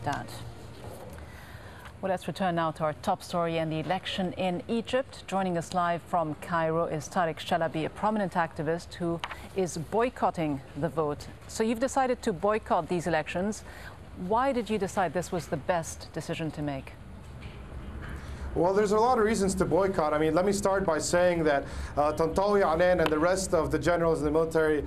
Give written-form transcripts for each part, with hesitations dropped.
that. Well, let's return now to our top story and the election in Egypt. Joining us live from Cairo is Tarek Shalaby, a prominent activist who is boycotting the vote. So you've decided to boycott these elections. Why did you decide this was the best decision to make? Well, there's a lot of reasons to boycott. I mean, let me start by saying that Tantawi Anen and the rest of the generals in the military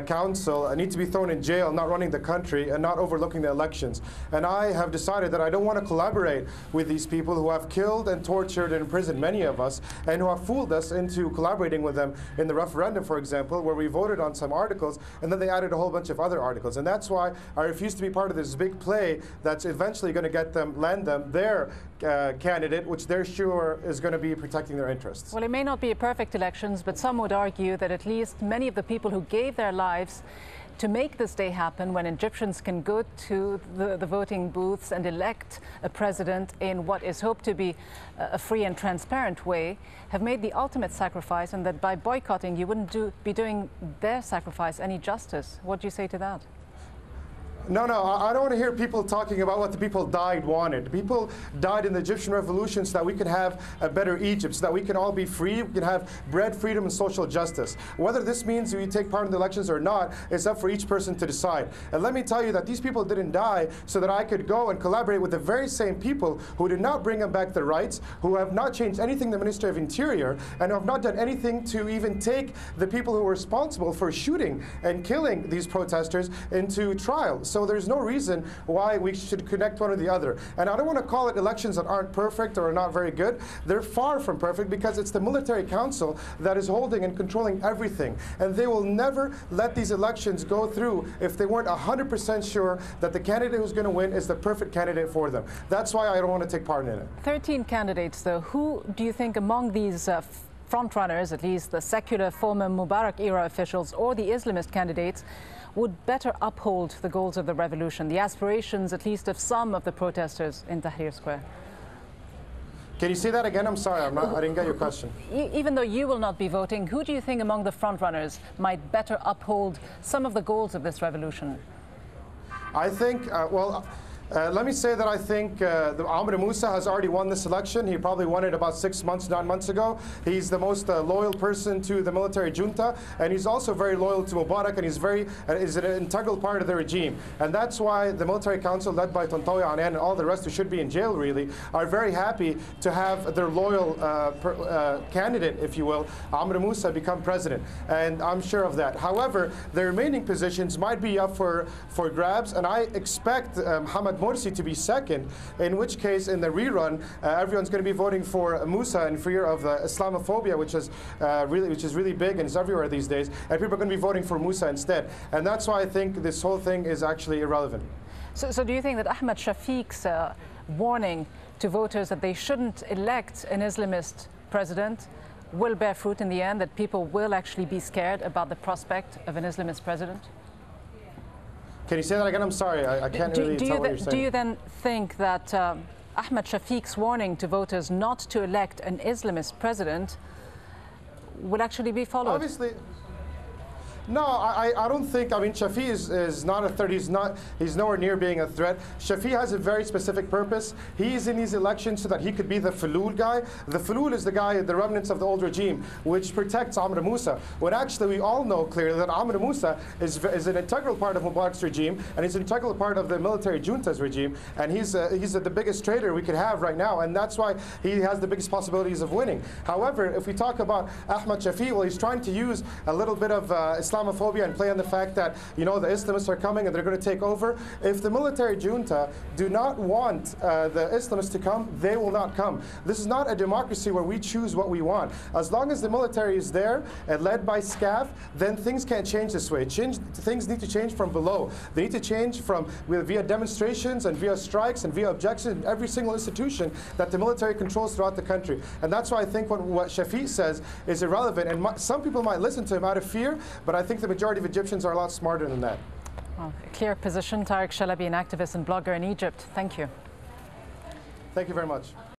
council need to be thrown in jail, not running the country and not overlooking the elections. And I have decided that I don't want to collaborate with these people who have killed and tortured and imprisoned many of us and who have fooled us into collaborating with them in the referendum, for example, where we voted on some articles and then they added a whole bunch of other articles. And that's why I refuse to be part of this big play that's eventually going to land them their candidate, which they're sure is going to be protecting their interests. Well, it may not be a perfect elections, but some would argue that at least many of the people who gave their lives to make this day happen, when Egyptians can go to the voting booths and elect a president in what is hoped to be a free and transparent way, have made the ultimate sacrifice, and that by boycotting you wouldn't be doing their sacrifice any justice. What do you say to that? No, I don't want to hear people talking about what the people wanted. People died in the Egyptian revolution so that we can have a better Egypt, so that we can all be free, we can have bread, freedom, and social justice. Whether this means we take part in the elections or not, it's up for each person to decide. And let me tell you that these people didn't die so that I could go and collaborate with the very same people who did not bring them back their rights, who have not changed anything in the Ministry of Interior, and who have not done anything to even take the people who were responsible for shooting and killing these protesters into trial. So there's no reason why we should connect one or the other. And I don't want to call it elections that aren't perfect or are not very good. They're far from perfect because it's the military council that is holding and controlling everything. And they will never let these elections go through if they weren't 100% sure that the candidate who's going to win is the perfect candidate for them. That's why I don't want to take part in it. 13 candidates, though. Who do you think among these frontrunners, at least the secular former Mubarak era officials or the Islamist candidates, would better uphold the goals of the revolution, the aspirations at least of some of the protesters in Tahrir Square? Can you say that again? I'm sorry, I didn't get your question. Even though you will not be voting, who do you think among the frontrunners might better uphold some of the goals of this revolution? I think, let me say that I think Amr Moussa has already won this election. He probably won it about 6 months, 9 months ago. He's the most loyal person to the military junta, and he's also very loyal to Mubarak, and he's is an integral part of the regime. And that's why the military council, led by Tantawi Anen and all the rest who should be in jail really, are very happy to have their loyal candidate, if you will, Amr Moussa, become president. And I'm sure of that. However, the remaining positions might be up for grabs, and I expect Hamad Morsi to be second, in which case in the rerun everyone's going to be voting for Moussa in fear of Islamophobia, which is really big and it's everywhere these days, and people are going to be voting for Moussa instead. And that's why I think this whole thing is actually irrelevant. So do you think that Ahmed Shafiq's warning to voters that they shouldn't elect an Islamist president will bear fruit in the end, that people will actually be scared about the prospect of an Islamist president? Can you say that again? I'm sorry, I can't really tell what you're saying. Do you then think that Ahmed Shafiq's warning to voters not to elect an Islamist president will actually be followed? Obviously. No, I don't think. I mean, Shafi is not a threat. He's nowhere near being a threat. Shafi has a very specific purpose. He's in these elections so that he could be the Fulul guy. The Fulul is the guy, the remnants of the old regime, which protects Amr Moussa. When actually we all know clearly that Amr Moussa is an integral part of Mubarak's regime, and he's an integral part of the military junta's regime, and he's the biggest traitor we could have right now, and that's why he has the biggest possibilities of winning. However, if we talk about Ahmed Shafi, well, he's trying to use a little bit of Islamophobia and play on the fact that, you know, the Islamists are coming and they're going to take over. If the military junta do not want the Islamists to come, they will not come. This is not a democracy where we choose what we want. As long as the military is there and led by SCAF, then things can't change this way. Things need to change from below. They need to change via demonstrations and via strikes and via objections in every single institution that the military controls throughout the country. And that's why I think what Shafi says is irrelevant. And some people might listen to him out of fear, but I think the majority of Egyptians are a lot smarter than that. Well, a clear position. Tarek Shalaby, an activist and blogger in Egypt. Thank you. Thank you very much.